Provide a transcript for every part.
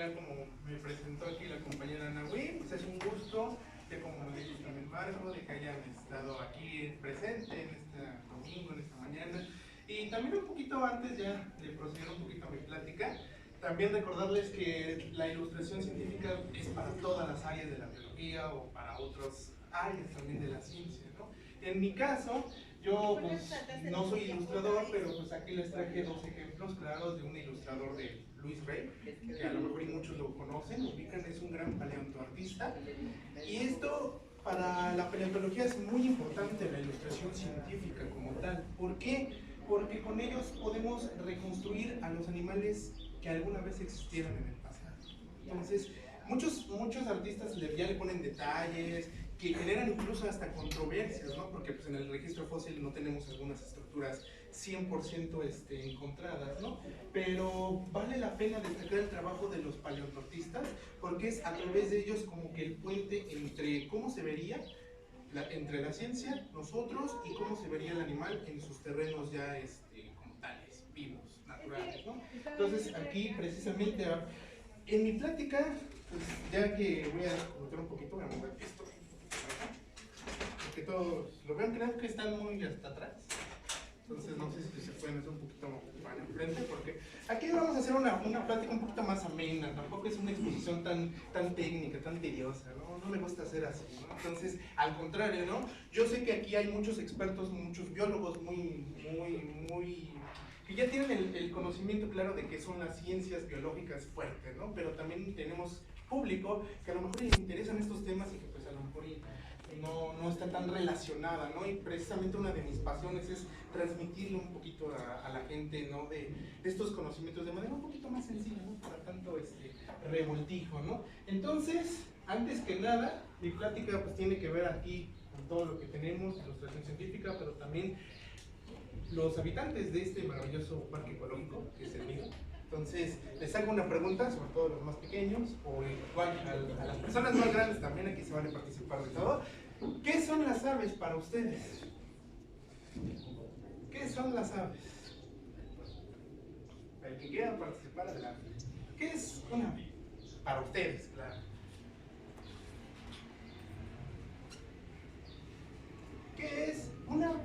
Como me presentó aquí la compañera Ana Wynn, pues es un gusto que, como dijo también Marco, de que hayan estado aquí presente en este domingo, en esta mañana. Y también un poquito antes ya de proceder un poquito a mi plática, también recordarles que la ilustración científica es para todas las áreas de la biología o para otras áreas también de la ciencia, ¿no? En mi caso, yo pues, no soy ilustrador, pero pues aquí les traje dos ejemplos claros de un ilustrador de Luis Rey, que a lo mejor y muchos lo conocen, lo ubican, es un gran paleontoartista. Y esto para la paleontología es muy importante, la ilustración científica como tal. ¿Por qué? Porque con ellos podemos reconstruir a los animales que alguna vez existieron en el pasado. Entonces, muchos artistas ya le ponen detalles que generan incluso hasta controversias, ¿no? Porque pues, en el registro fósil no tenemos algunas estructuras 100% encontradas, ¿no? Pero vale la pena destacar el trabajo de los paleontologías porque es a través de ellos como que el puente entre cómo se vería entre la ciencia, nosotros, y cómo se vería el animal en sus terrenos ya como tales, vivos, naturales, ¿no? Entonces aquí precisamente en mi plática, pues ya que voy a meter un poquito, voy a mover esto, porque todos lo ven, creo que están muy hasta atrás. Entonces no sé si se pueden hacer un poquito para enfrente, porque aquí vamos a hacer una plática un poquito más amena, tampoco es una exposición tan técnica, tan tediosa, ¿no? No me gusta hacer así, ¿no? Entonces, al contrario, ¿no? Yo sé que aquí hay muchos expertos, muchos biólogos que ya tienen el conocimiento claro de qué son las ciencias biológicas fuertes, ¿no? Pero también tenemos público que a lo mejor les interesan estos temas y que pues a lo mejor no está tan relacionada, ¿no? Y precisamente una de mis pasiones es transmitirle un poquito a la gente, ¿no? De estos conocimientos de manera un poquito más sencilla, ¿no? Para tanto revoltijo, ¿no? Entonces, antes que nada, mi plática pues tiene que ver aquí con todo lo que tenemos, ilustración científica, pero también los habitantes de este maravilloso parque ecológico que es el mío. Entonces, les hago una pregunta, sobre todo a los más pequeños, o igual a las personas más grandes también, aquí se van a participar de todo. ¿Qué son las aves para ustedes? ¿Qué son las aves? El que quiera participar, adelante. ¿Qué es una ave? Para ustedes, claro. ¿Qué es una ave?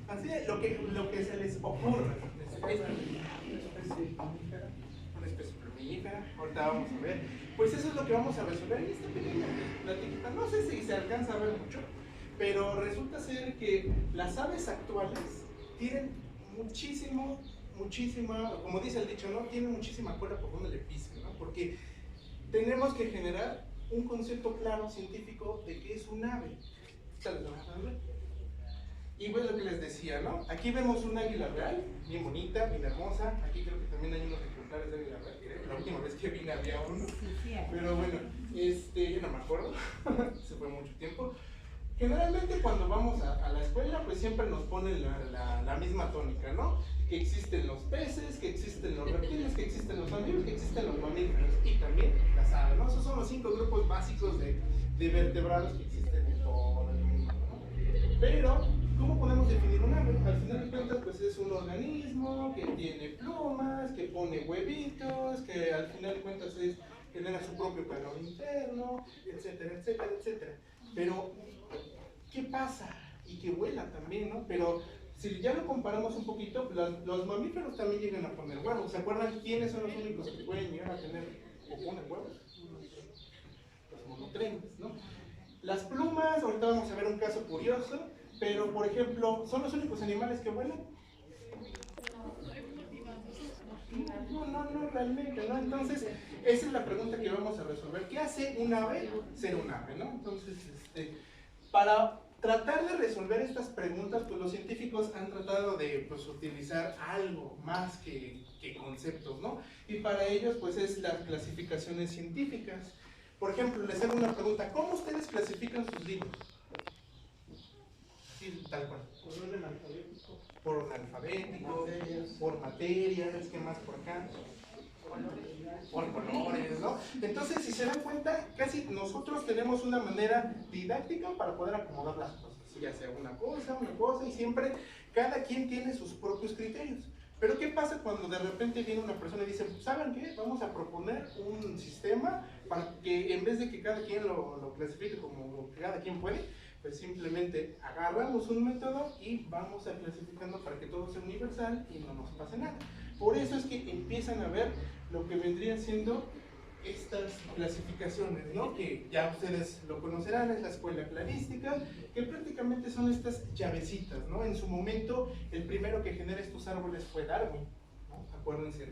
Así es, lo que se les ocurre. Una especie plumífera, ahorita vamos a ver. Pues eso es lo que vamos a resolver en esta pequeña platiquita. No sé si se alcanza a ver mucho, pero resulta ser que las aves actuales tienen muchísima, como dice el dicho, ¿no? Tienen muchísima cola por donde le pisen, ¿no? Porque tenemos que generar un concepto claro, científico, de qué es un ave. Y pues lo que les decía, ¿no? Aquí vemos un águila real, bien bonita, bien hermosa. Aquí creo que también hay unos ejemplares de águila real. La última vez que vine había uno. Pero bueno, yo no me acuerdo. Se fue mucho tiempo. Generalmente cuando vamos a la escuela, pues siempre nos ponen la misma tónica, ¿no? Que existen los peces, que existen los reptiles, que existen los anfibios, que existen los mamíferos y también las aves, ¿no? Esos son los 5 grupos básicos de vertebrados que existen en todo el mundo, ¿no? Pero ¿cómo podemos definir un ave? Al final de cuentas, pues es un organismo que tiene plumas, que pone huevitos, que al final de cuentas genera su propio calor interno, etcétera, etcétera, etcétera. Pero, ¿qué pasa? Y que vuela también, ¿no? Pero si ya lo comparamos un poquito, los mamíferos también llegan a poner huevos. ¿Se acuerdan quiénes son los únicos que pueden llegar a tener o ponen huevos? Los monotremes, ¿no? Las plumas, ahorita vamos a ver un caso curioso. Pero, por ejemplo, ¿son los únicos animales que vuelan? No, realmente, ¿no? Entonces, esa es la pregunta que vamos a resolver. ¿Qué hace un ave ser un ave, ¿no? Entonces, para tratar de resolver estas preguntas, pues los científicos han tratado de pues, utilizar algo más que conceptos, ¿no? Y para ellos, pues, es las clasificaciones científicas. Por ejemplo, les hago una pregunta. ¿Cómo ustedes clasifican sus libros? Sí, tal cual. Por orden alfabético. Por orden alfabético, por materias, ¿qué más por acá? Por colores, ¿no? Entonces, si se dan cuenta, casi nosotros tenemos una manera didáctica para poder acomodar las cosas, ya sea una cosa, y siempre cada quien tiene sus propios criterios. Pero ¿qué pasa cuando de repente viene una persona y dice, ¿saben qué? Vamos a proponer un sistema para que en vez de que cada quien lo clasifique como cada quien puede, pues simplemente agarramos un método y vamos a clasificando para que todo sea universal y no nos pase nada. Por eso es que empiezan a ver lo que vendría siendo estas clasificaciones, ¿no? Que ya ustedes lo conocerán, es la escuela cladística, que prácticamente son estas llavecitas, ¿no? En su momento, el primero que genera estos árboles fue Darwin, ¿no? Acuérdense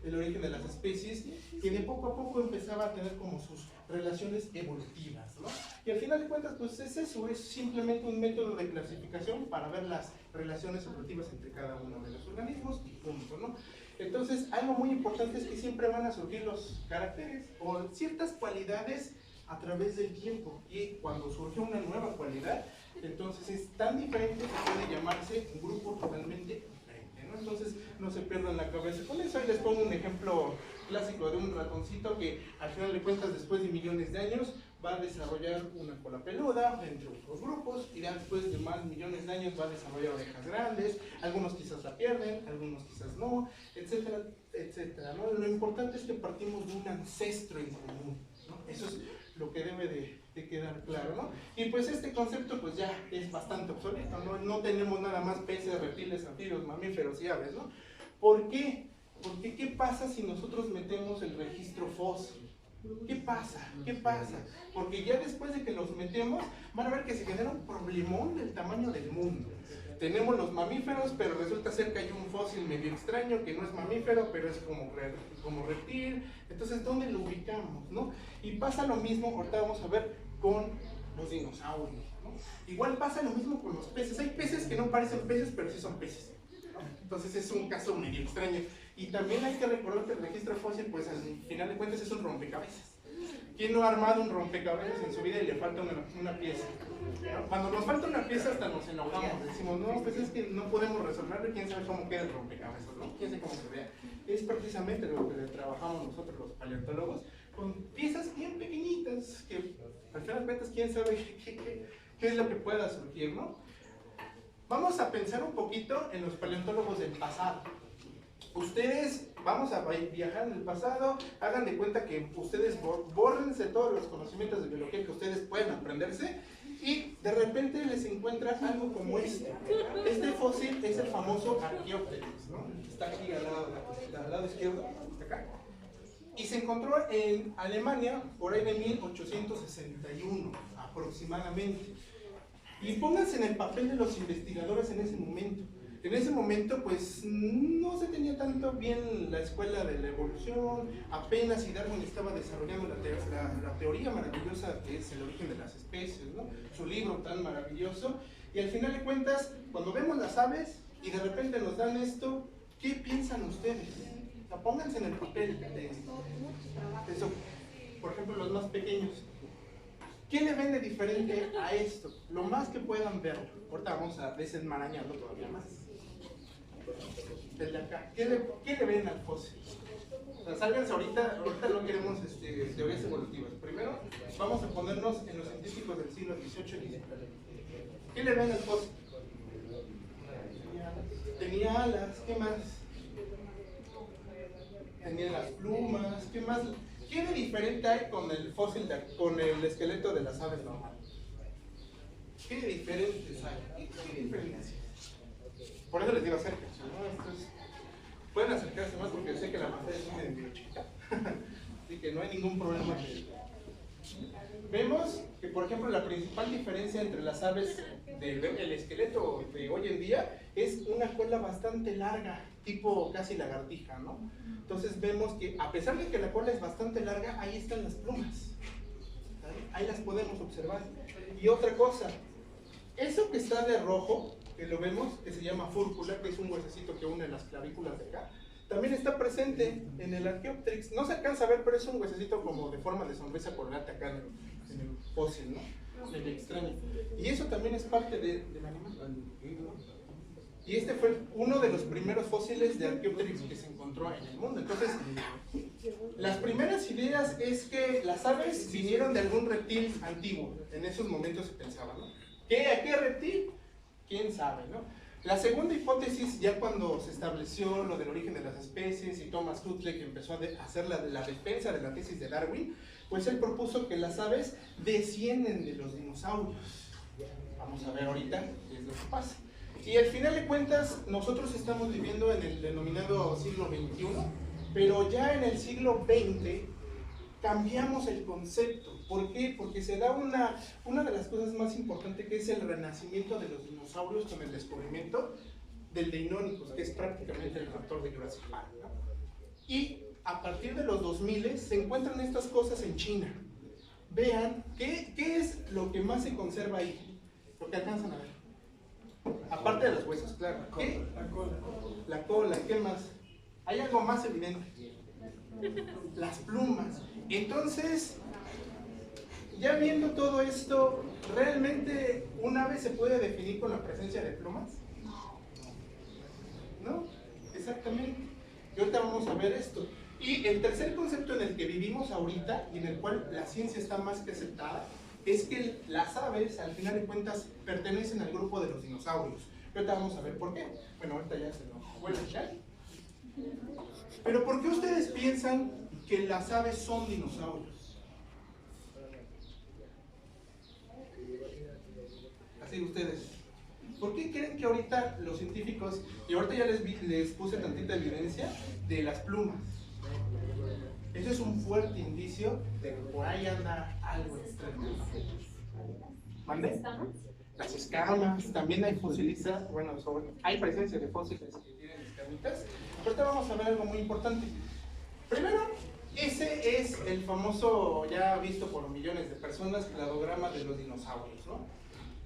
del origen de las especies, que de poco a poco empezaba a tener como sus relaciones evolutivas, ¿no? Y al final de cuentas, pues es eso, es simplemente un método de clasificación para ver las relaciones evolutivas entre cada uno de los organismos y punto, ¿no? Entonces, algo muy importante es que siempre van a surgir los caracteres o ciertas cualidades a través del tiempo. Y cuando surge una nueva cualidad, entonces es tan diferente que puede llamarse un grupo totalmente diferente, ¿no? Entonces, no se pierdan la cabeza con eso. Ahí les pongo un ejemplo clásico de un ratoncito que, al final de cuentas, después de millones de años, va a desarrollar una cola peluda entre otros grupos y ya después de más millones de años va a desarrollar orejas grandes, algunos quizás la pierden, algunos quizás no, etcétera, etcétera, ¿no? Lo importante es que partimos de un ancestro en común, ¿no? Eso es lo que debe de quedar claro, ¿no? Y pues este concepto pues ya es bastante obsoleto, ¿no? No tenemos nada más peces, reptiles, anfibios, mamíferos y aves, ¿no? ¿Por qué? Porque ¿qué pasa si nosotros metemos el registro fósil? ¿Qué pasa? ¿Qué pasa? Porque ya después de que los metemos, van a ver que se genera un problemón del tamaño del mundo. Tenemos los mamíferos, pero resulta ser que hay un fósil medio extraño que no es mamífero, pero es como reptil. Entonces, ¿dónde lo ubicamos, no? Y pasa lo mismo, ahorita vamos a ver, con los dinosaurios, ¿no? Igual pasa lo mismo con los peces. Hay peces que no parecen peces, pero sí son peces, ¿no? Entonces, es un caso medio extraño. Y también hay que recordar que el registro fósil, pues al final de cuentas es un rompecabezas. ¿Quién no ha armado un rompecabezas en su vida y le falta una pieza? Cuando nos falta una pieza hasta nos enojamos, decimos, no, pues es que no podemos resolverlo, quién sabe cómo queda el rompecabezas, ¿no? Quién sabe cómo se vea. Es precisamente lo que trabajamos nosotros los paleontólogos, con piezas bien pequeñitas, que al final de cuentas quién sabe qué es lo que pueda surgir, ¿no? Vamos a pensar un poquito en los paleontólogos del pasado. Ustedes, vamos a viajar en el pasado, hagan de cuenta que ustedes bórrense todos los conocimientos de biología que ustedes pueden aprenderse y de repente les encuentra algo como este. Este fósil es el famoso Archaeopteryx, ¿no? Está aquí al lado izquierdo, está acá. Y se encontró en Alemania por ahí de 1861 aproximadamente. Y pónganse en el papel de los investigadores en ese momento. En ese momento, pues, no se tenía tanto bien la escuela de la evolución, apenas y Darwin estaba desarrollando la teoría maravillosa que es el origen de las especies, ¿no? Su libro tan maravilloso, y al final de cuentas, cuando vemos las aves y de repente nos dan esto, ¿qué piensan ustedes? O sea, pónganse en el papel de eso, por ejemplo, los más pequeños. ¿Qué le ven de diferente a esto? Lo más que puedan ver. Ahorita vamos a desenmarañarlo todavía más. Desde acá. ¿Qué le ven al fósil? O sea, sálganse ahorita no queremos teorías evolutivas. Primero, vamos a ponernos en los científicos del siglo XVIII y XIX. ¿Qué le ven al fósil? Tenía alas, ¿qué más? Tenía las plumas, ¿qué más? ¿Qué de diferente hay con el fósil, con el esqueleto de las aves normales? ¿Qué de diferentes hay? ¿Qué diferencias? Por eso les digo acérquense, ¿no? Pueden acercarse más porque sé que la pantalla es medio chiquita. Así que no hay ningún problema. Vemos que, por ejemplo, la principal diferencia entre las aves del esqueleto de hoy en día es una cola bastante larga, tipo casi lagartija, ¿no? Entonces vemos que a pesar de que la cola es bastante larga, ahí están las plumas. ¿Vale? Ahí las podemos observar. Y otra cosa, eso que está de rojo, que lo vemos, que se llama fúrcula, que es un huesecito que une las clavículas de acá, también está presente en el Archaeopteryx. No se alcanza a ver, pero es un huesecito como de forma de sonrisa colgate acá en el fósil, ¿no? El extraño. Y eso también es parte del animal. Y este fue uno de los primeros fósiles de Archaeopteryx que se encontró en el mundo. Entonces, las primeras ideas es que las aves vinieron de algún reptil antiguo. En esos momentos se pensaba, ¿no? ¿A qué reptil? ¿Quién sabe, no? La segunda hipótesis, ya cuando se estableció lo del origen de las especies y Thomas Huxley empezó a hacer la defensa de la tesis de Darwin, pues él propuso que las aves descienden de los dinosaurios. Vamos a ver ahorita qué es lo que pasa. Y al final de cuentas, nosotros estamos viviendo en el denominado siglo XXI, pero ya en el siglo XX cambiamos el concepto. ¿Por qué? Porque se da una de las cosas más importantes, que es el renacimiento de los dinosaurios con el descubrimiento del Deinonychus, que es prácticamente el raptor de Jurassic Park, ¿no? Y a partir de los 2000 se encuentran estas cosas en China. Vean, ¿qué es lo que más se conserva ahí? Lo que alcanzan a ver. Aparte de los huesos, claro. ¿Qué? La cola, ¿qué más? Hay algo más evidente. Las plumas. Entonces, ya viendo todo esto, ¿realmente un ave se puede definir con la presencia de plumas? ¿No? Exactamente. Y ahorita vamos a ver esto. Y el tercer concepto en el que vivimos ahorita, y en el cual la ciencia está más que aceptada, es que las aves, al final de cuentas, pertenecen al grupo de los dinosaurios. Y ahorita vamos a ver por qué. Bueno, ahorita ya se nos fue el chat. Pero ¿por qué ustedes piensan que las aves son dinosaurios? Así ustedes. ¿Por qué creen que ahorita los científicos, y ahorita ya les puse tantita evidencia de las plumas? Eso es un fuerte indicio de que por ahí anda algo extraño. ¿Mande? Las escamas, también hay fósiles, bueno, hay presencia de fósiles que tienen escamitas. Ahorita vamos a ver algo muy importante. Primero, ese es el famoso, ya visto por millones de personas, cladograma de los dinosaurios, ¿no?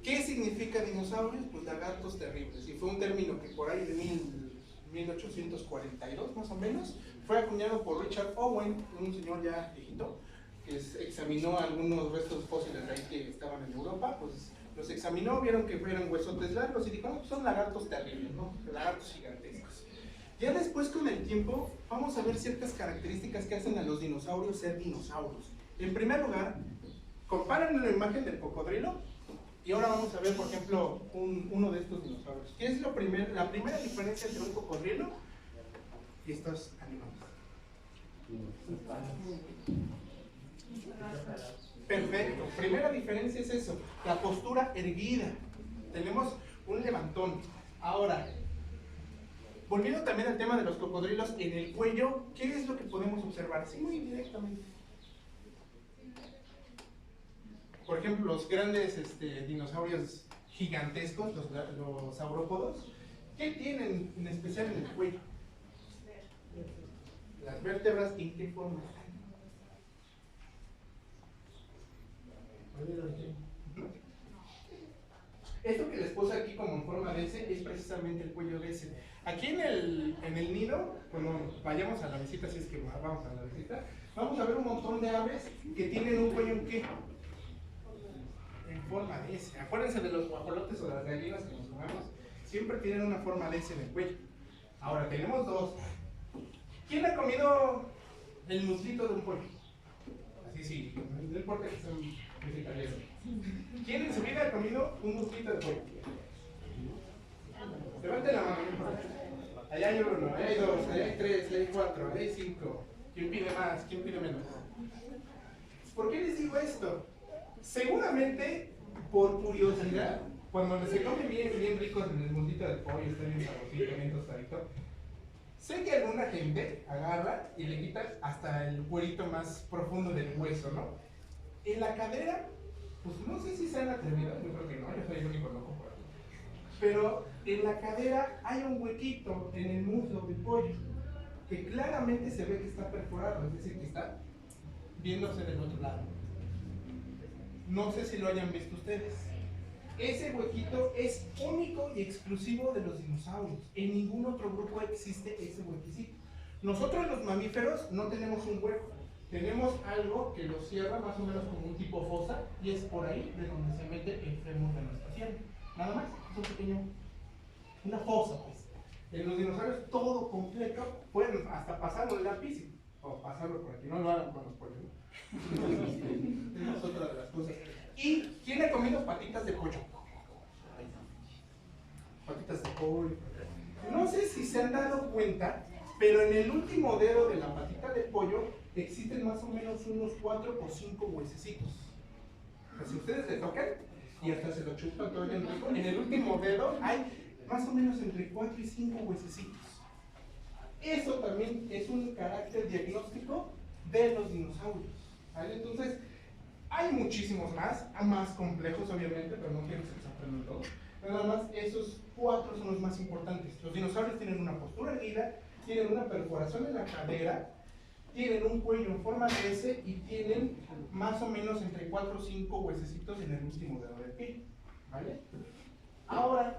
¿Qué significa dinosaurios? Pues lagartos terribles. Y fue un término que por ahí de 1842 más o menos fue acuñado por Richard Owen, un señor ya viejito, que examinó algunos restos fósiles de ahí que estaban en Europa. Pues los examinó, vieron que eran huesotes largos y dijo, no, pues son lagartos terribles, ¿no? Lagartos gigantescos. Ya después, con el tiempo, vamos a ver ciertas características que hacen a los dinosaurios ser dinosaurios. En primer lugar, comparen la imagen del cocodrilo y ahora vamos a ver, por ejemplo, uno de estos dinosaurios. ¿Qué es la primera diferencia entre un cocodrilo y estos animales? Perfecto. Primera diferencia es eso, la postura erguida. Tenemos un levantón. Ahora, volviendo también al tema de los cocodrilos, en el cuello, ¿qué es lo que podemos observar? Sí, muy directamente. Por ejemplo, los grandes dinosaurios gigantescos, los saurópodos, ¿qué tienen en especial en el cuello? Las vértebras, ¿en qué forma? Esto que les puse aquí como en forma de S es precisamente el cuello de S. Aquí en el nido, cuando vayamos a la visita, si es que vamos a la visita, vamos a ver un montón de aves que tienen un cuello en qué? En forma de S. Acuérdense de los guajolotes o de las gallinas que nos comemos, siempre tienen una forma de S en el cuello. Ahora tenemos dos. ¿Quién ha comido el muslito de un pollo? Así sí, no importa que sean vegetarianos. ¿Quién en su vida ha comido un muslito de pollo? Levante la mano. Allá hay uno, allá hay dos, allá hay tres, allá hay cuatro, allá hay cinco. ¿Quién pide más? ¿Quién pide menos? ¿Por qué les digo esto? Seguramente, por curiosidad, cuando se come bien ricos en el mundito del pollo, está bien sabrosito, bien tostadito, sé que alguna gente agarra y le quita hasta el cuerito más profundo del hueso, ¿no? En la cadera, pues no sé si sean atrevidos, yo creo que no, yo soy el único loco por aquí. Pero en la cadera hay un huequito en el muslo del pollo, que claramente se ve que está perforado, es decir, que está viéndose del otro lado. No sé si lo hayan visto ustedes. Ese huequito es único y exclusivo de los dinosaurios. En ningún otro grupo existe ese huequicito. Nosotros los mamíferos no tenemos un hueco. Tenemos algo que lo cierra más o menos como un tipo fosa y es por ahí de donde se mete el fémur de nuestra pierna. Nada más, es un pequeño, una fosa pues. En los dinosaurios todo completo, pueden hasta pasarlo el lápiz o pasarlo por aquí, no lo hagan con los pollos, ¿no? Es otra de las cosas. ¿Y quién ha comido patitas de pollo? Patitas de pollo. pollo. No sé si se han dado cuenta, pero en el último dedo de la patita de pollo existen más o menos unos 4 o 5 huesecitos. O sea, si ustedes le tocan y hasta se lo chupan todo bien rico, en el último dedo hay más o menos entre 4 y 5 huesecitos. Eso también es un carácter diagnóstico de los dinosaurios, ¿vale? Entonces, hay muchísimos más complejos obviamente, pero no quiero que se los aprendan todos. Nada más, esos 4 son los más importantes. Los dinosaurios tienen una postura erguida, tienen una perforación en la cadera, tienen un cuello en forma de S y tienen más o menos entre 4 o 5 huesecitos en el último dedo del pie, ¿vale? Ahora,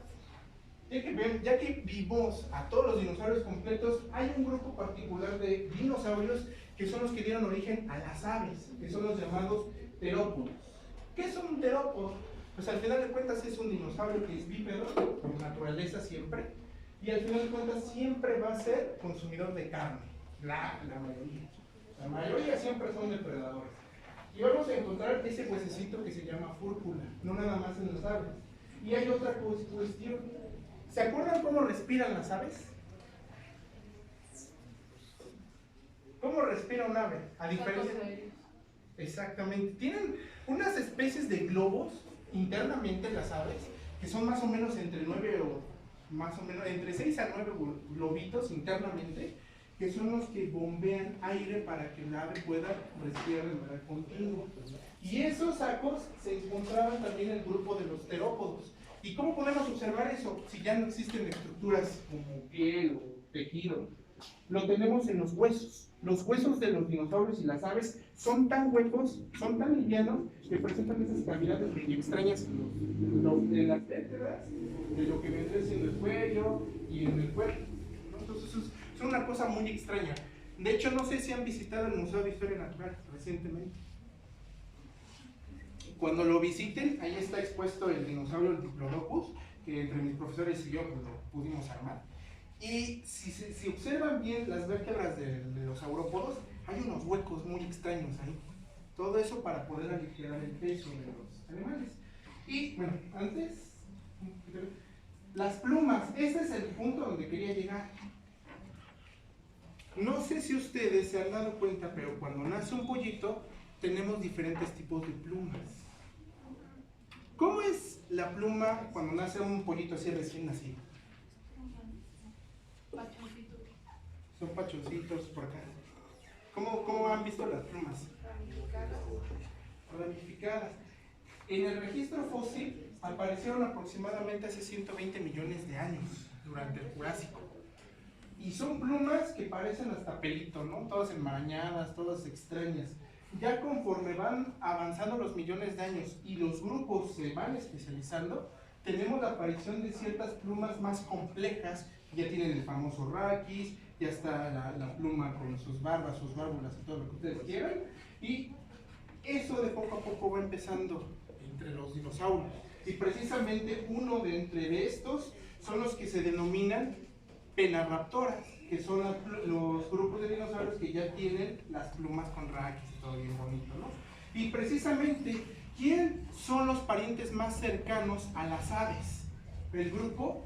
ya que vimos a todos los dinosaurios completos, hay un grupo particular de dinosaurios que son los que dieron origen a las aves, que son los llamados terópodos. ¿Qué es un terópodo? Pues al final de cuentas es un dinosaurio que es bípedo, por naturaleza siempre, y al final de cuentas siempre va a ser consumidor de carne, la mayoría. La mayoría siempre son depredadores. Y vamos a encontrar ese huesecito que se llama fúrcula, no nada más en las aves. Y hay otra cuestión. ¿Se acuerdan cómo respiran las aves? ¿Cómo respira un ave? A diferencia... Exactamente. Tienen unas especies de globos internamente las aves, que son más o menos entre 9 o más o menos entre 6 a 9 globitos internamente, que son los que bombean aire para que el ave pueda respirar de manera continua. Y esos sacos se encontraban también en el grupo de los terópodos. ¿Y cómo podemos observar eso si ya no existen estructuras como piel o tejido? Lo tenemos en los huesos. Los huesos de los dinosaurios y las aves son tan huecos, son tan livianos, que presentan esas cavidades muy extrañas en las vértebras, de lo que vendría siendo el cuello y en el cuerpo, ¿no? Entonces es una cosa muy extraña. De hecho, no sé si han visitado el Museo de Historia Natural recientemente. Cuando lo visiten, ahí está expuesto el dinosaurio, el Diplodocus, que entre mis profesores y yo pues, lo pudimos armar. Y si observan bien las vértebras de los saurópodos, hay unos huecos muy extraños ahí. Todo eso para poder aligerar el peso de los animales. Y bueno, antes, las plumas, ese es el punto donde quería llegar. No sé si ustedes se han dado cuenta, pero cuando nace un pollito, tenemos diferentes tipos de plumas. ¿Cómo es la pluma cuando nace un pollito así recién nacido? Pachoncitos. Son pachoncitos por acá. ¿Cómo han visto las plumas? Ramificadas. En el registro fósil aparecieron aproximadamente hace 120 millones de años, durante el Jurásico. Y son plumas que parecen hasta pelito, ¿no? Todas enmarañadas, todas extrañas. Ya conforme van avanzando los millones de años y los grupos se van especializando, tenemos la aparición de ciertas plumas más complejas. Ya tienen el famoso raquis, ya está la pluma con sus barbas, sus válvulas y todo lo que ustedes quieran. Y eso de poco a poco va empezando entre los dinosaurios. Y precisamente uno de entre estos son los que se denominan Penarraptoras, que son los grupos de dinosaurios que ya tienen las plumas con raquis y todo bien bonito, ¿no? Y precisamente, ¿quién son los parientes más cercanos a las aves? ¿El grupo?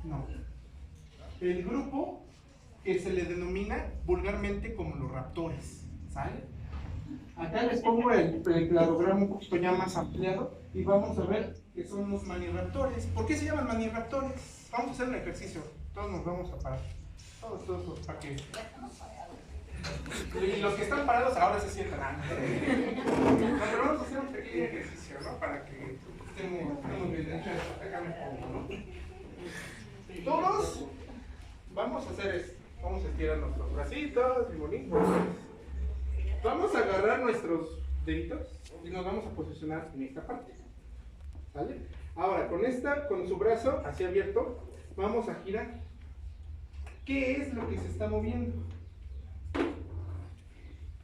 No. El grupo que se le denomina vulgarmente como los raptores, ¿sale? Acá les pongo el cladograma un poquito ya más ampliado y vamos a ver que son los maniraptores. ¿Por qué se llaman maniraptores? Vamos a hacer un ejercicio, todos nos vamos a parar, todos para que... Y los que están parados ahora se sientan. No, pero vamos a hacer un pequeño ejercicio, ¿no? Para que estemos bien. De hecho, acá me pongo, ¿no? Todos vamos a hacer esto. Vamos a estirar nuestros bracitos y bonitos. Vamos a agarrar nuestros deditos y nos vamos a posicionar en esta parte. ¿Vale? Ahora, con su brazo así abierto, vamos a girar. ¿Qué es lo que se está moviendo?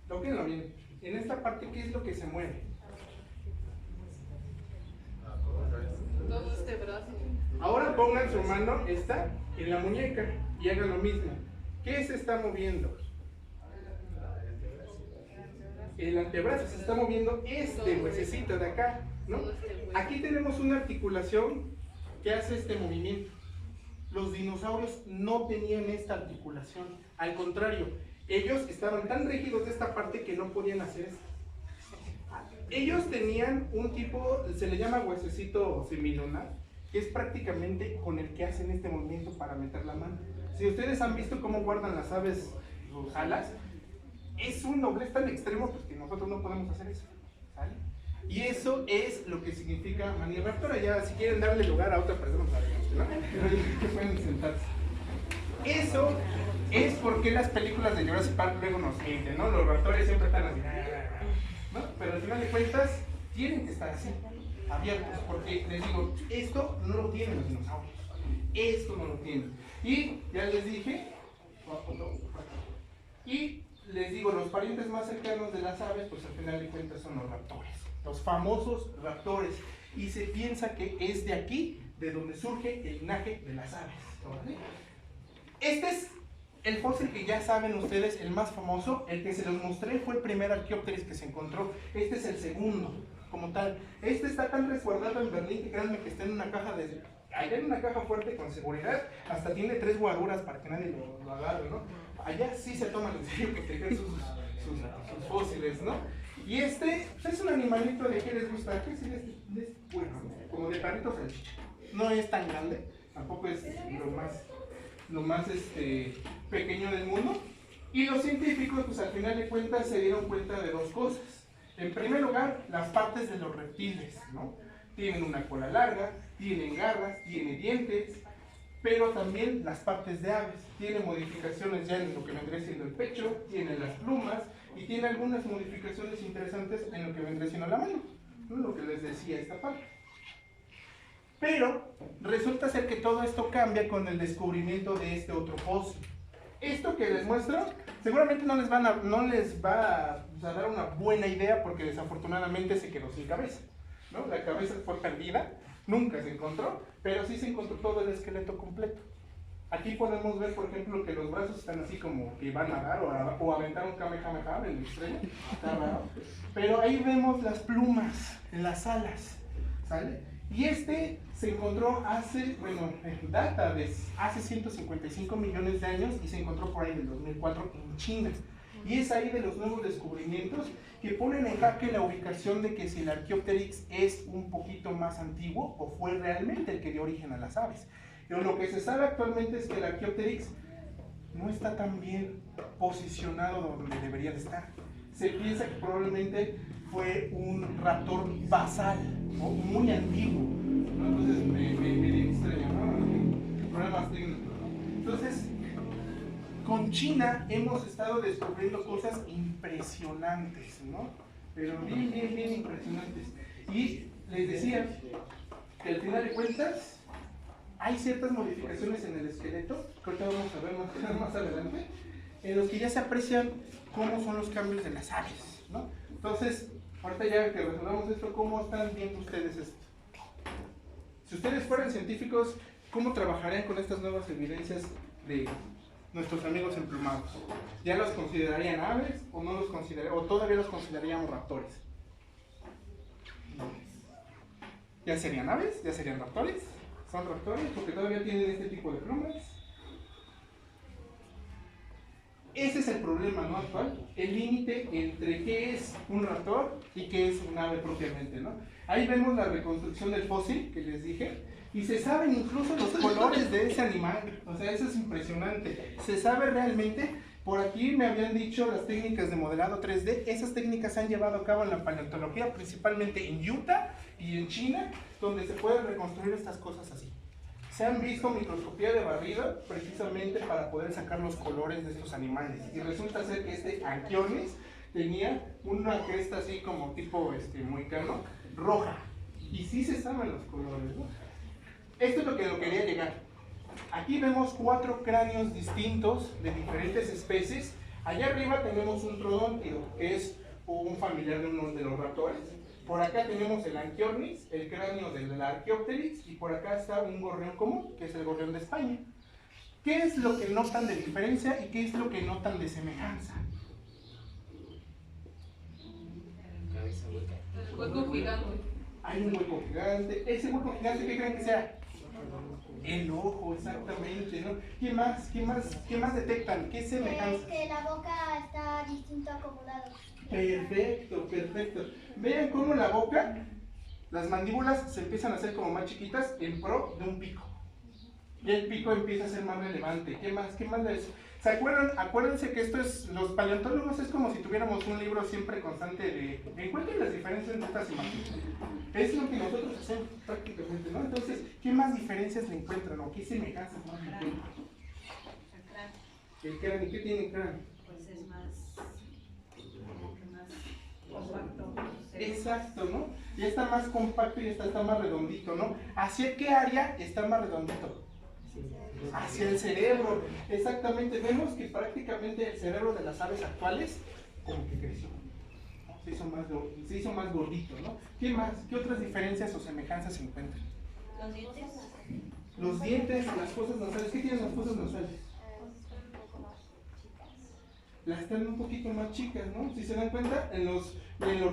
Tóquenlo bien. En esta parte, ¿qué es lo que se mueve? Todo este brazo. Ahora pongan su mano, esta, en la muñeca y hagan lo mismo. ¿Qué se está moviendo? El antebrazo, se está moviendo este huesecito de acá, ¿no? Aquí tenemos una articulación que hace este movimiento. los dinosaurios no tenían esta articulación. Al contrario, ellos estaban tan rígidos de esta parte que no podían hacer esto. Ellos tenían un tipo, se le llama huesecito semilunar, que es prácticamente con el que hacen este movimiento para meter la mano. Si ustedes han visto cómo guardan las aves sus alas, es un doblez tan extremo pues, que nosotros no podemos hacer eso, ¿sale? Y eso es lo que significa Maniraptora. Ya si quieren darle lugar a otra persona, pues adelante, ¿no? Que pueden sentarse. Eso es porque las películas de Jurassic Park luego nos mienten, ¿no? Los raptores siempre están así, ¿no? Pero al final de cuentas tienen que estar así, abiertos, porque les digo, esto no lo tienen los dinosaurios, esto no lo tienen. Y ya les dije, y les digo, los parientes más cercanos de las aves, pues al final de cuentas son los raptores, los famosos raptores, y se piensa que es de aquí de donde surge el linaje de las aves, ¿vale? Este es el fósil que ya saben ustedes, el más famoso, el que se los mostré fue el primer Archaeopteryx que se encontró. Este es el segundo, como tal. Este está tan resguardado en Berlín que créanme que está en una caja de... Allá en una caja fuerte con seguridad, hasta tiene 3 guaruras para que nadie lo agarre, ¿no? Allá sí se toman en serio proteger sus fósiles, ¿no? Y este pues es un animalito de, ¿qué les gusta? ¿Qué es este? Bueno, como de perrito salchicha. No es tan grande, tampoco es lo más pequeño del mundo. Y los científicos, pues al final de cuentas, se dieron cuenta de dos cosas. En primer lugar, las partes de los reptiles, ¿no? Tienen una cola larga, tienen garras, tienen dientes, pero también las partes de aves. Tiene modificaciones ya en lo que vendría siendo el pecho, tiene las plumas y tiene algunas modificaciones interesantes en lo que vendría siendo la mano, ¿no? Lo que les decía esta parte. Pero resulta ser que todo esto cambia con el descubrimiento de este otro fósil. Esto que les muestro seguramente no les va a dar una buena idea porque desafortunadamente se quedó sin cabeza, ¿no? La cabeza fue perdida, nunca se encontró, pero sí se encontró todo el esqueleto completo. Aquí podemos ver, por ejemplo, que los brazos están así como que van a dar o aventar un kamehameha en el extremo, está raro. Pero ahí vemos las plumas en las alas, ¿sale? Y este se encontró data de hace 155 millones de años y se encontró por ahí en el 2004 en China. Y es ahí de los nuevos descubrimientos que ponen en jaque la ubicación de que si el Archaeopteryx es un poquito más antiguo o fue realmente el que dio origen a las aves. Pero lo que se sabe actualmente es que el Archaeopteryx no está tan bien posicionado donde debería de estar. Se piensa que probablemente fue un raptor basal, ¿no? Muy antiguo, ¿no? Entonces me extraña, ¿no? Problemas técnicos. Entonces, con China hemos estado descubriendo cosas impresionantes, ¿no? Pero bien impresionantes. Y les decía que al final de cuentas hay ciertas modificaciones en el esqueleto, que ahorita vamos a ver más adelante, en los que ya se aprecian cómo son los cambios de las aves, ¿no? Entonces, ahorita ya que resolvamos esto, ¿cómo están viendo ustedes esto? Si ustedes fueran científicos, ¿cómo trabajarían con estas nuevas evidencias de nuestros amigos emplumados? ¿Ya los considerarían aves o no los considerarían, o todavía los consideraríamos raptores? ¿Ya serían aves? ¿Ya serían raptores? ¿Son raptores porque todavía tienen este tipo de plumas? Ese es el problema, ¿no? Actual, el límite entre qué es un raptor y qué es un ave propiamente, ¿no? Ahí vemos la reconstrucción del fósil que les dije y se saben incluso los colores de ese animal, o sea, eso es impresionante. Se sabe realmente, por aquí me habían dicho las técnicas de modelado 3D, esas técnicas se han llevado a cabo en la paleontología, principalmente en Utah y en China, donde se pueden reconstruir estas cosas así. Se han visto microscopía de barrida precisamente para poder sacar los colores de estos animales. Y resulta ser que este Anchiornis tenía una cresta así como tipo mohicano, roja. Y sí se saben los colores, ¿no? Esto es lo que quería llegar. Aquí vemos 4 cráneos distintos de diferentes especies. Allá arriba tenemos un troodóntido, que es un familiar de uno de los raptores. Por acá tenemos el Anchiornis, el cráneo del Archaeopteryx, y por acá está un gorrión común, que es el gorrión de España. ¿Qué es lo que notan de diferencia y qué es lo que notan de semejanza? El hueco gigante. Hay un hueco gigante. ¿Ese hueco gigante qué creen que sea? El ojo, exactamente, ¿no? ¿Qué más? ¿Qué más detectan? ¿Qué semejanzas? Que la boca está distinto acomodada. Perfecto, perfecto. Vean cómo la boca, las mandíbulas se empiezan a hacer como más chiquitas en pro de un pico. Y el pico empieza a ser más relevante. ¿Qué más? ¿Qué más les...? ¿Se acuerdan? Acuérdense que esto es, los paleontólogos es como si tuviéramos un libro siempre constante de encuentren las diferencias entre estas imágenes. Es lo que nosotros hacemos prácticamente, ¿no? Entonces, ¿qué más diferencias le encuentran o qué semejanzas más le encuentran? El cráneo, ¿qué tiene el cráneo? Pues es más, como que más compacto. Exacto, ¿no? Ya está más compacto y está más redondito, ¿no? ¿Hacia qué área está más redondito? Hacia el cerebro, exactamente. Vemos que prácticamente el cerebro de las aves actuales como que creció, ¿no? Se hizo más gordito, ¿no? ¿Qué más? ¿Qué otras diferencias o semejanzas se encuentran? Los dientes. Los dientes, las fosas nasales. ¿Qué tienen las fosas nasales? Las están un poquito más chicas, ¿no? Si se dan cuenta, en los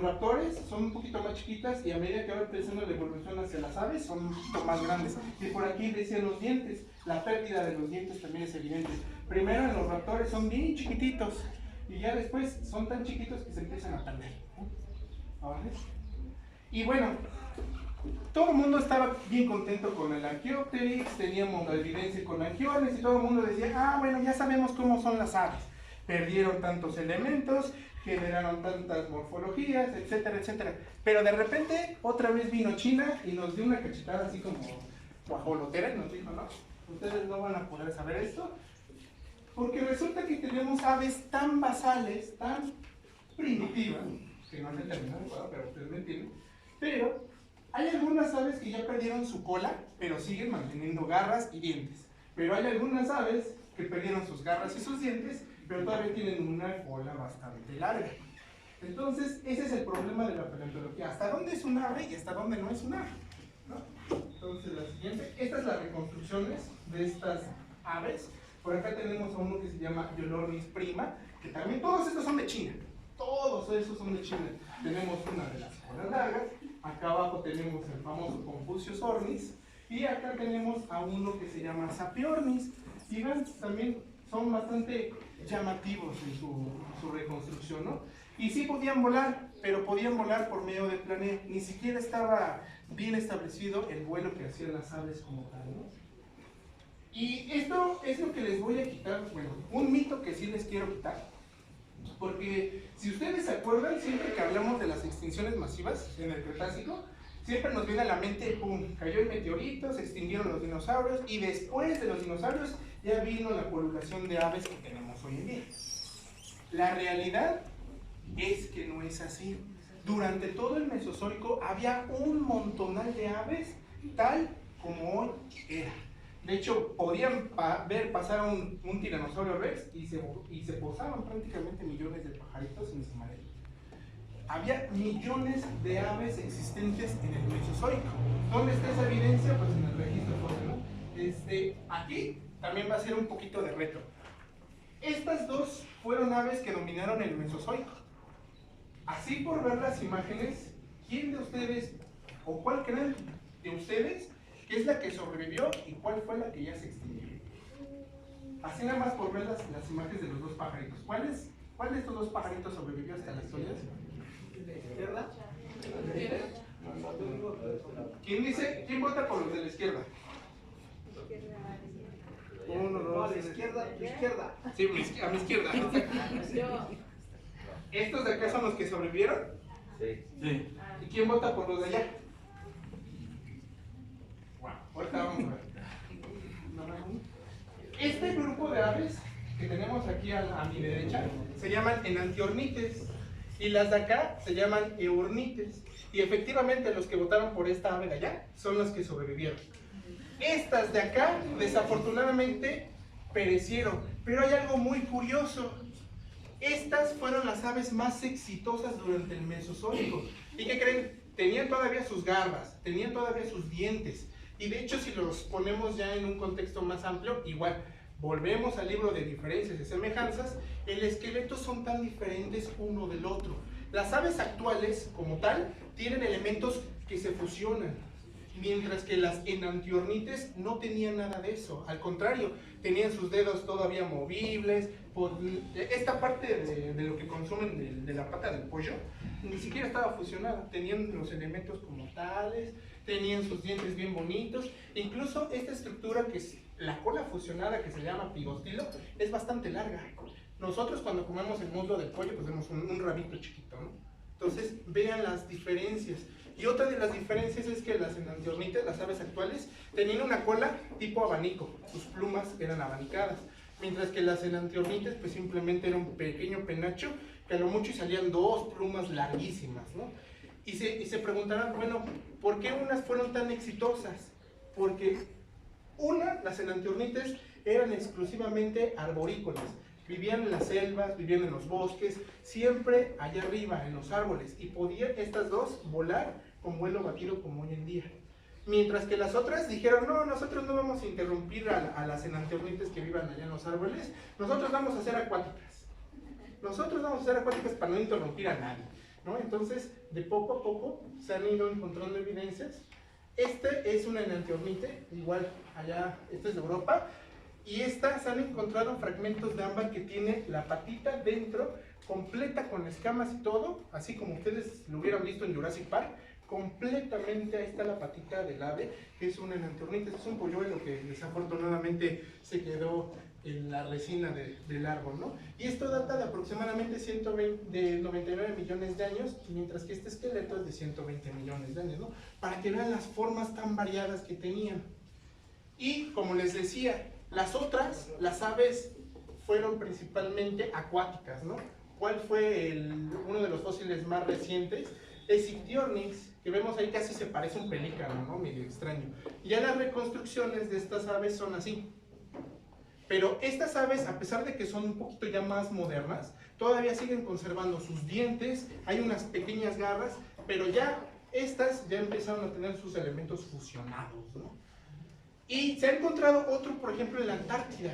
raptores son un poquito más chiquitas y a medida que va empezando la evolución hacia las aves son un poquito más grandes. Y por aquí decían los dientes, la pérdida de los dientes también es evidente. Primero en los raptores son bien chiquititos y ya después son tan chiquitos que se empiezan a perder, ¿no? ¿Vale? Y bueno, todo el mundo estaba bien contento con el Archaeopteryx, teníamos la evidencia con Anguiones y todo el mundo decía, ah, bueno, ya sabemos cómo son las aves. Perdieron tantos elementos, generaron tantas morfologías, etcétera, etcétera. Pero de repente, otra vez vino China y nos dio una cachetada así como guajolotera y nos dijo, no, ustedes no van a poder saber esto, porque resulta que tenemos aves tan basales, tan primitivas, que no han determinado, pero ustedes me entienden, pero hay algunas aves que ya perdieron su cola, pero siguen manteniendo garras y dientes. Pero hay algunas aves que perdieron sus garras y sus dientes, pero todavía tienen una cola bastante larga. Entonces, ese es el problema de la paleontología. ¿Hasta dónde es un ave y hasta dónde no es un ave? ¿No? Entonces, la siguiente, estas son las reconstrucciones de estas aves. Por acá tenemos a uno que se llama Iolornis prima, que también todos estos son de China. Todos esos son de China. Tenemos una de las colas largas, acá abajo tenemos el famoso Confucius ornis, y acá tenemos a uno que se llama Sapiornis. Y ven, también son bastante llamativos en su reconstrucción, ¿no? Y sí podían volar, pero podían volar por medio del planeta. Ni siquiera estaba bien establecido el vuelo que hacían las aves como tal, ¿no? Y esto es lo que les voy a quitar, bueno, un mito que sí les quiero quitar. Porque si ustedes se acuerdan, siempre que hablamos de las extinciones masivas en el Cretácico, siempre nos viene a la mente, pum, cayó el meteorito, se extinguieron los dinosaurios y después de los dinosaurios ya vino la población de aves que tenemos hoy en día. La realidad es que no es así. Durante todo el Mesozoico había un montonal de aves tal como hoy era. De hecho, podían ver pasar un tiranosaurio rex y se posaban prácticamente millones de pajaritos en ese manejo. Había millones de aves existentes en el Mesozoico. ¿Dónde está esa evidencia? Pues en el registro fósil, ¿no? Aquí también va a ser un poquito de reto. Estas dos fueron aves que dominaron el Mesozoico. Así por ver las imágenes, ¿quién de ustedes, o cuál creen de ustedes, que es la que sobrevivió y cuál fue la que ya se extinguió? Así nada más por ver las imágenes de los dos pajaritos. ¿Cuál de estos dos pajaritos sobrevivió hasta la actualidad? ¿Izquierda? ¿Quién vota por los de la izquierda? Uno, dos, a la izquierda, Sí, a mi izquierda. Yo. ¿Estos de acá son los que sobrevivieron? Sí. ¿Y quién vota por los de allá? Wow, ahorita vamos a ver. Este grupo de aves que tenemos aquí a mi derecha se llaman enantiornites y las de acá se llaman eornites. Y efectivamente los que votaron por esta ave de allá son los que sobrevivieron. Estas de acá desafortunadamente perecieron, pero hay algo muy curioso. Estas fueron las aves más exitosas durante el Mesozoico. ¿Y qué creen? Tenían todavía sus garras, tenían todavía sus dientes. Y de hecho, si los ponemos ya en un contexto más amplio, igual, volvemos al libro de diferencias y semejanzas, el esqueleto son tan diferentes uno del otro. Las aves actuales, como tal, tienen elementos que se fusionan. mientras que las enantiornites no tenían nada de eso. Al contrario, tenían sus dedos todavía movibles. Esta parte de lo que consumen de la pata del pollo ni siquiera estaba fusionada. Tenían los elementos como tales, tenían sus dientes bien bonitos. Incluso esta estructura, que es la cola fusionada, que se llama pigostilo, es bastante larga. Nosotros cuando comemos el muslo del pollo, pues vemos un rabito chiquito, ¿no? Entonces, vean las diferencias. Y otra de las diferencias es que las enantiornites, las aves actuales, tenían una cola tipo abanico. Sus plumas eran abanicadas. Mientras que las enantiornites, pues simplemente era un pequeño penacho, que a lo mucho salían 2 plumas larguísimas, ¿no? Y se preguntarán, bueno, ¿por qué unas fueron tan exitosas? Porque las enantiornites eran exclusivamente arborícolas. Vivían en las selvas, vivían en los bosques, siempre allá arriba, en los árboles. Y podían estas dos volar con vuelo batido como hoy en día. Mientras que las otras dijeron, no, nosotros no vamos a interrumpir a las enantiornites que vivan allá en los árboles, nosotros vamos a ser acuáticas. Nosotros vamos a ser acuáticas para no interrumpir a nadie, ¿no? Entonces, de poco a poco se han ido encontrando evidencias. Este es una enantiornite, igual allá, este es de Europa. Y esta se han encontrado fragmentos de ámbar que tiene la patita dentro, completa con escamas y todo, así como ustedes lo hubieran visto en Jurassic Park. Completamente ahí está la patita del ave, que es una enantiornite, es un polluelo que desafortunadamente se quedó en la resina del árbol, ¿no? Y esto data de aproximadamente 99 millones de años, mientras que este esqueleto es de 120 millones de años, ¿no? Para que vean las formas tan variadas que tenían. Y como les decía, las otras, las aves, fueron principalmente acuáticas, ¿no? ¿Cuál fue uno de los fósiles más recientes? Es Ichthyornis, que vemos ahí casi se parece a un pelícano, ¿no? Medio extraño. Y ya las reconstrucciones de estas aves son así. Pero estas aves, a pesar de que son un poquito ya más modernas, todavía siguen conservando sus dientes, hay unas pequeñas garras, pero ya estas ya empezaron a tener sus elementos fusionados, ¿no? Y se ha encontrado otro, por ejemplo, en la Antártida.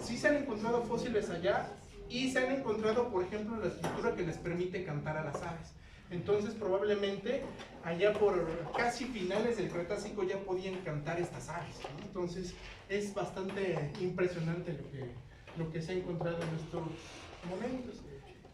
Sí se han encontrado fósiles allá y se han encontrado, por ejemplo, la estructura que les permite cantar a las aves. Entonces, probablemente, allá por casi finales del Cretácico ya podían cantar estas aves, ¿no? Entonces, es bastante impresionante lo que se ha encontrado en estos momentos.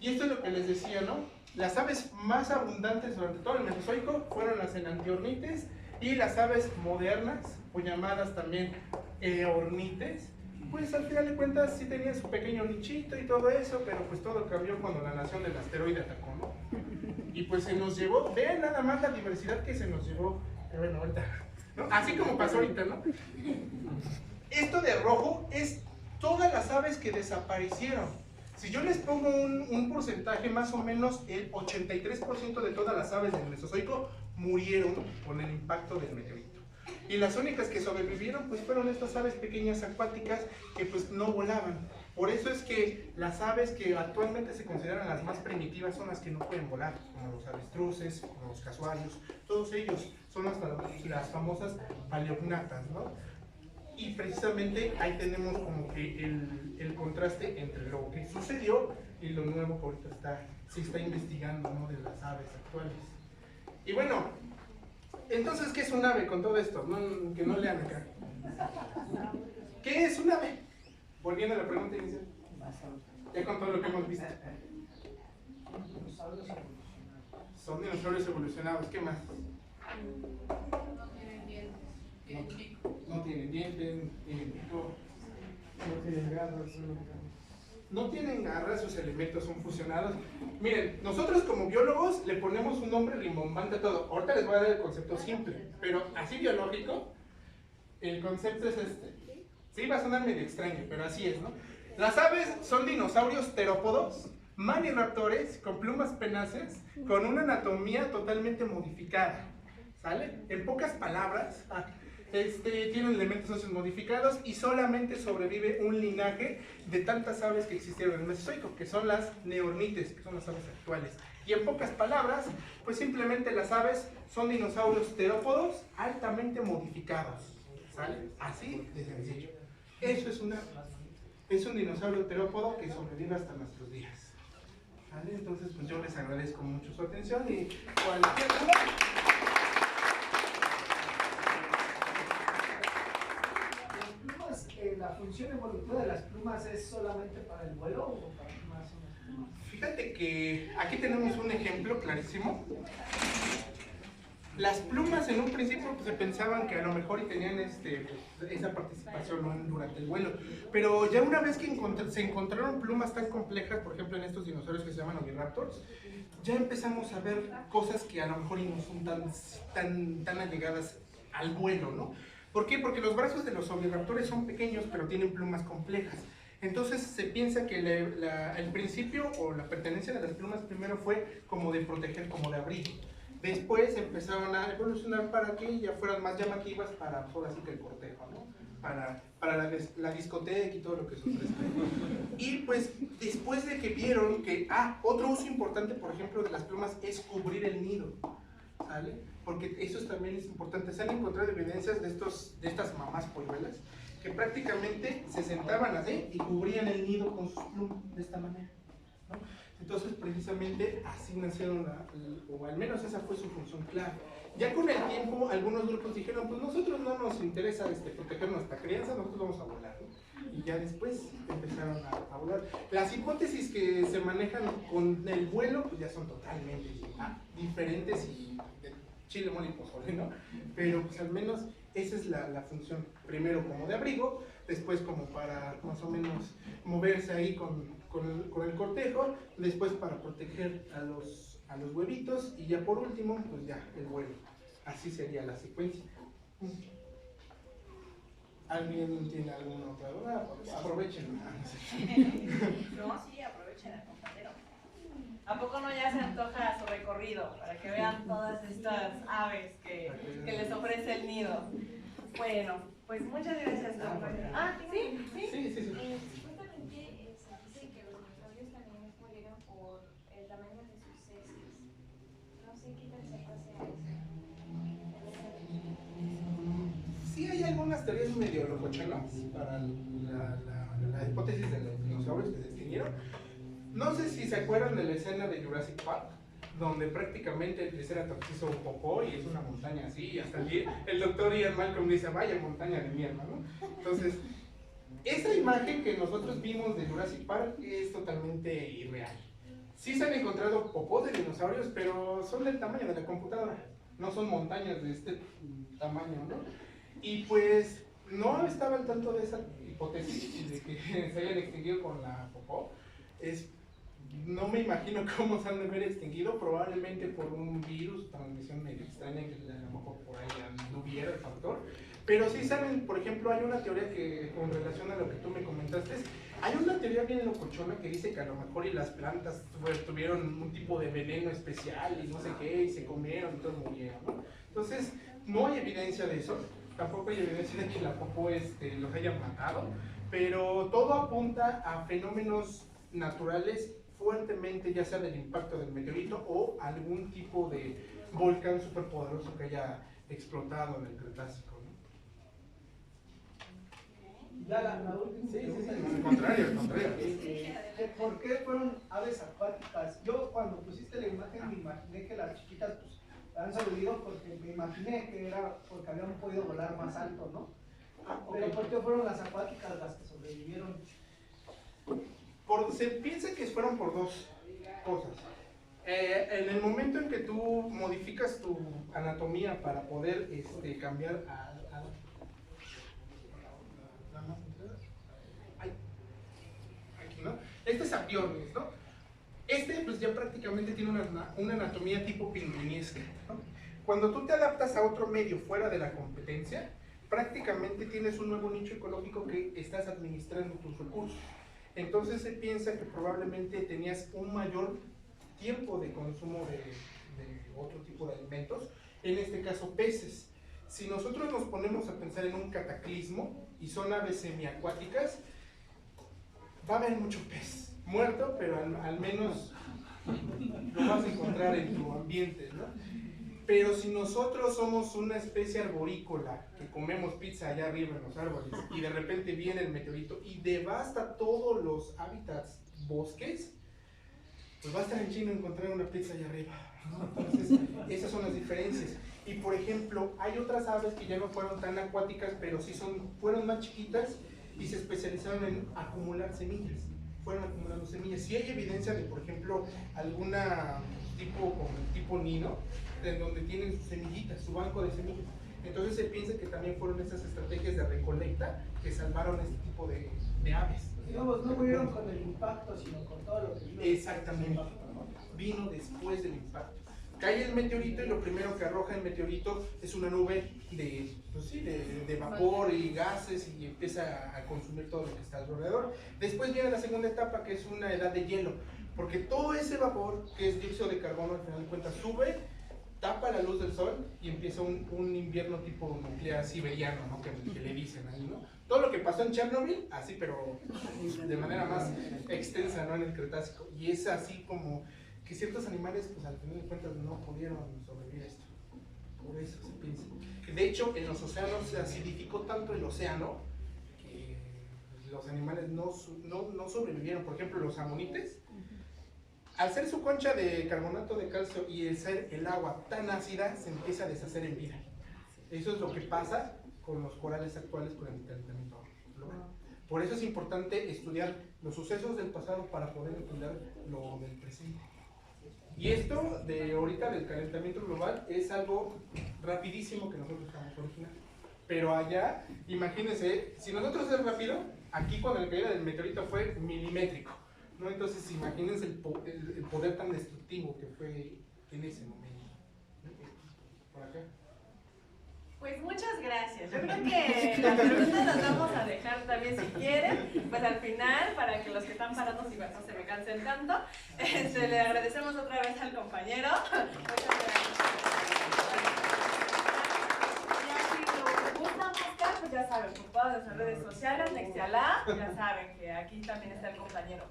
Y esto es lo que les decía, ¿no? Las aves más abundantes durante todo el Mesozoico fueron las enantiornites, y las aves modernas, o llamadas también eornites, pues al final de cuentas sí tenían su pequeño nichito y todo eso, pero pues todo cambió cuando la nación del asteroide atacó, ¿no? Y pues se nos llevó, vean nada más la diversidad que se nos llevó, bueno, ahorita, ¿no? Así como pasó ahorita, ¿no? Esto de rojo es todas las aves que desaparecieron. Si yo les pongo un porcentaje, más o menos el 83% de todas las aves del Mesozoico murieron con el impacto del meteorito. Y las únicas que sobrevivieron pues fueron estas aves pequeñas acuáticas que pues no volaban. Por eso es que las aves que actualmente se consideran las más primitivas son las que no pueden volar, como los avestruces, como los casuarios, todos ellos son las famosas paleognatas, ¿no? Y precisamente ahí tenemos como que el contraste entre lo que sucedió y lo nuevo que ahorita se está investigando, ¿no? De las aves actuales. Y bueno, entonces, ¿qué es un ave con todo esto? No, que no lean acá. ¿Qué es un ave? Volviendo a la pregunta inicial. Ya con todo lo que hemos visto. Son dinosaurios evolucionados. ¿Qué más? No tienen dientes. Tienen pico. No tienen dientes, tienen pico, no tienen garras. No tienen garras, sus elementos son fusionados. Miren, nosotros como biólogos le ponemos un nombre rimbombante a todo. Ahorita les voy a dar el concepto simple, pero así biológico, el concepto es este. Sí, va a sonar medio extraño, pero así es, ¿no? Las aves son dinosaurios terópodos, maniraptores, con plumas penaces, con una anatomía totalmente modificada, ¿sale? En pocas palabras, tienen elementos óseos modificados y solamente sobrevive un linaje de tantas aves que existieron en el Mesozoico, que son las neornites, que son las aves actuales. Y en pocas palabras, pues simplemente las aves son dinosaurios terópodos altamente modificados, ¿sale? Así de sencillo. Eso es un dinosaurio terópodo que sobrevive hasta nuestros días, ¿sale? Entonces, pues yo les agradezco mucho su atención y cualquier duda. función evolutiva de las plumas es solamente para el vuelo o para qué más son las plumas? Fíjate que aquí tenemos un ejemplo clarísimo. Las plumas en un principio pues, se pensaban que a lo mejor y tenían esa participación, ¿no?, durante el vuelo, pero ya una vez que se encontraron plumas tan complejas, por ejemplo en estos dinosaurios que se llaman oviraptors, ya empezamos a ver cosas que a lo mejor y no son tan allegadas al vuelo, ¿no? ¿Por qué? Porque los brazos de los oviraptores son pequeños pero tienen plumas complejas. Entonces se piensa que el principio o la pertenencia de las plumas primero fue como de proteger, como de abrigo. Después empezaron a evolucionar para que ya fueran más llamativas para, por así que el cortejo, ¿no? Para la discoteca y todo lo que se ofrece. Y pues después de que vieron que, otro uso importante, por ejemplo, de las plumas es cubrir el nido, ¿sale? Porque eso también es importante. Se han encontrado evidencias de estas mamás polluelas que prácticamente se sentaban así y cubrían el nido con sus plumas de esta manera, ¿no? Entonces, precisamente así nacieron, o al menos esa fue su función clave. Ya con el tiempo, algunos grupos dijeron, pues nosotros no nos interesa proteger nuestra crianza, nosotros vamos a volar, ¿no? Y ya después empezaron a volar. Las hipótesis que se manejan con el vuelo, pues ya son totalmente diferentes y de chile, mole y pozole, ¿no? Pero pues al menos esa es la función. Primero como de abrigo, después como para más o menos moverse ahí con el cortejo, después para proteger a los huevitos y ya por último, pues ya el vuelo. Así sería la secuencia. ¿Alguien tiene alguna otra duda? Aprovechen. No, sí, aprovechen el compañero. ¿A poco no ya se antoja su recorrido para que vean todas estas aves que les ofrece el nido? Bueno, pues muchas gracias, compañero. ¿Sí? Supuestamente se dice que los dinosaurios también murieron por el tamaño de sus heces. No sé qué tan cierto sea eso. Sí hay algunas teorías medio locochonas para la hipótesis de los dinosaurios que se extinguieron. No sé si se acuerdan de la escena de Jurassic Park, donde prácticamente el Triceratops hizo un popó y es una montaña así, y hasta el doctor Ian Malcolm dice, vaya montaña de mierda, ¿no? Entonces, esa imagen que nosotros vimos de Jurassic Park es totalmente irreal. Sí se han encontrado popós de dinosaurios, pero son del tamaño de la computadora, no son montañas de este tamaño, ¿no? Y pues, no estaba al tanto de esa hipótesis de que se hayan extinguido con la popó. No me imagino cómo se han de haber extinguido, probablemente por un virus, transmisión medio extraña que a lo mejor por ahí anduviera el factor. Pero sí saben, por ejemplo, hay una teoría que, con relación a lo que tú me comentaste, hay una teoría bien locochona que dice que a lo mejor y las plantas tuvieron un tipo de veneno especial y no sé qué, y se comieron y todos murieron, ¿no? Entonces, no hay evidencia de eso, tampoco hay evidencia de que la popó los hayan matado, pero todo apunta a fenómenos naturales fuertemente, ya sea del impacto del meteorito o algún tipo de volcán superpoderoso que haya explotado en el Cretácico, ¿no? Ya la última pregunta. Al contrario, al contrario. ¿Por qué fueron aves acuáticas? Yo cuando pusiste la imagen me imaginé que las chiquitas pues han sobrevivido porque me imaginé que era porque habían podido volar más alto, ¿no? Pero ¿por qué fueron las acuáticas las que sobrevivieron? Se piensa que fueron por dos cosas. En el momento en que tú modificas tu anatomía para poder cambiar aquí, ¿no? Este es Apiornis, ¿no? Pues ya prácticamente tiene una anatomía tipo pingüinesca, ¿no? Cuando tú te adaptas a otro medio fuera de la competencia, prácticamente tienes un nuevo nicho ecológico que estás administrando tus recursos. Entonces se piensa que probablemente tenías un mayor tiempo de consumo de otro tipo de alimentos, en este caso peces. Si nosotros nos ponemos a pensar en un cataclismo y son aves semiacuáticas, va a haber mucho pez muerto, pero al menos lo vas a encontrar en tu ambiente, ¿no? Pero si nosotros somos una especie arborícola que comemos pizza allá arriba en los árboles y de repente viene el meteorito y devasta todos los hábitats bosques, pues va a estar en chino encontrar una pizza allá arriba, ¿no? Entonces, esas son las diferencias. Y por ejemplo, hay otras aves que ya no fueron tan acuáticas, pero sí fueron más chiquitas y se especializaron en acumular semillas. Fueron acumulando semillas. Si hay evidencia de, por ejemplo, alguna tipo Nino, en donde tienen sus semillitas, su banco de semillas. Entonces se piensa que también fueron esas estrategias de recolecta que salvaron este tipo de aves. Digamos, no murieron con el impacto, sino con todo lo que vino. Exactamente. Vino después del impacto. Cae el meteorito y lo primero que arroja el meteorito es una nube de vapor y gases y empieza a consumir todo lo que está alrededor. Después viene la segunda etapa, que es una edad de hielo, porque todo ese vapor, que es dióxido de carbono, al final de cuentas sube, tapa la luz del sol y empieza un invierno tipo nuclear siberiano, ¿no? que le dicen ahí, ¿no? Todo lo que pasó en Chernobyl, así, pero de manera más extensa, ¿no? En el Cretácico. Y es así como que ciertos animales, pues al final de cuentas, no pudieron sobrevivir a esto. Por eso se piensa. De hecho, en los océanos se acidificó tanto el océano que los animales no sobrevivieron. Por ejemplo, los amonites, al ser su concha de carbonato de calcio y el ser el agua tan ácida, se empieza a deshacer en vida. Eso es lo que pasa con los corales actuales con el calentamiento global. Por eso es importante estudiar los sucesos del pasado para poder entender lo del presente. Y esto de ahorita del calentamiento global es algo rapidísimo que nosotros estamos originando. Pero allá, imagínense, si nosotros es rápido, aquí cuando la caída del meteorito fue milimétrico, ¿no? Entonces imagínense el poder tan destructivo que fue en ese momento. Por acá. Pues muchas gracias. Yo creo que las preguntas las vamos a dejar también si quieren, pues al final, para que los que están parados y no se me cansen tanto, le agradecemos otra vez al compañero. Muchas gracias. Y si lo gustan buscar, pues ya saben, por todas nuestras redes sociales, Nextialab, ya saben que aquí también está el compañero.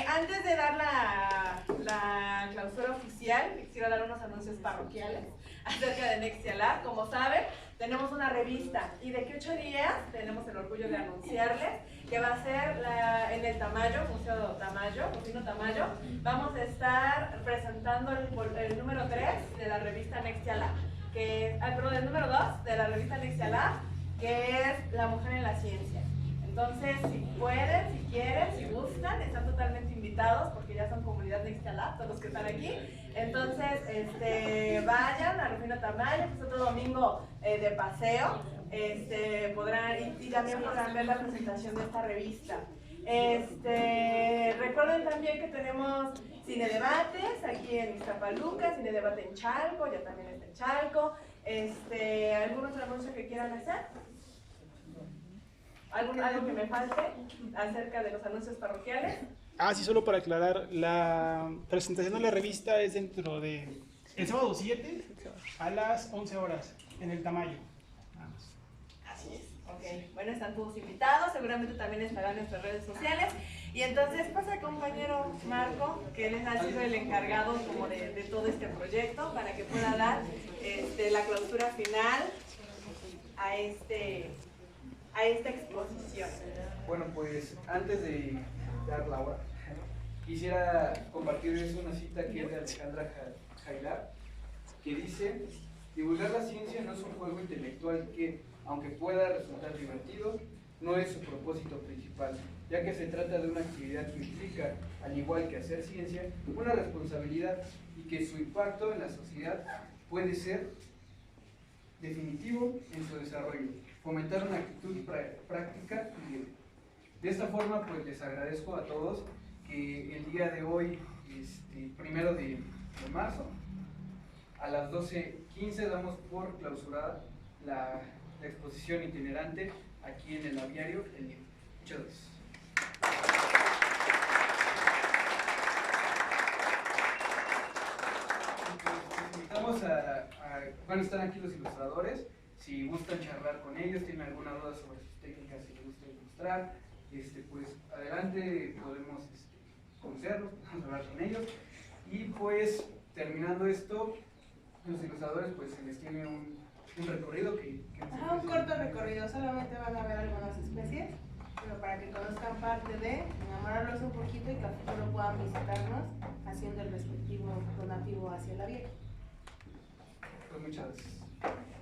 Antes de dar la clausura oficial, quisiera dar unos anuncios parroquiales acerca de Nextialab. Como saben, tenemos una revista y de aquí 8 días tenemos el orgullo de anunciarles que va a ser en el Tamayo, Museo Tamayo, Rufino Tamayo. Vamos a estar presentando el número 3 de la revista Nextialab, el número 2 de la revista Nextialab, que es La Mujer en la Ciencia. Entonces, si pueden, si quieren, si gustan, están totalmente invitados porque ya son comunidad Nextialab, todos los que están aquí. Entonces, vayan a Rufino Tamayo, pues otro domingo de paseo, y también podrán ver la presentación de esta revista. Recuerden también que tenemos Cine Debates aquí en Iztapaluca, Cine Debate en Chalco, ya también está en Chalco. ¿Algún otro anuncio que quieran hacer? ¿Algo que me falte acerca de los anuncios parroquiales? Sí, solo para aclarar, la presentación de la revista es dentro de el sábado 7 a las 11 horas en el Tamayo. Así es. Ok, bueno, están todos invitados, seguramente también estarán en nuestras redes sociales. Y entonces pasa compañero Marco, que él ha sido el encargado como de todo este proyecto, para que pueda dar la clausura final a esta exposición. Bueno, pues antes de dar la hora, quisiera compartirles una cita que es de Alejandra Jailar, que dice: divulgar la ciencia no es un juego intelectual que, aunque pueda resultar divertido, no es su propósito principal, ya que se trata de una actividad que implica, al igual que hacer ciencia, una responsabilidad y que su impacto en la sociedad puede ser definitivo en su desarrollo, fomentar una actitud práctica y libre. De esta forma, pues les agradezco a todos que el día de hoy, 1 de marzo, a las 12:15 damos por clausurada la exposición itinerante aquí en el aviario El Libro. Muchas gracias. Invitamos bueno, están aquí los ilustradores. Si gustan charlar con ellos, tienen alguna duda sobre sus técnicas y les gusta ilustrar, pues adelante, podemos conocerlos, podemos hablar con ellos. Y pues terminando esto, los ilustradores pues se les tiene un recorrido que un corto recorrido, solamente van a ver algunas especies, pero para que conozcan parte de, enamorarlos un poquito y que a futuro puedan visitarnos haciendo el respectivo donativo hacia la vieja. Pues muchas gracias.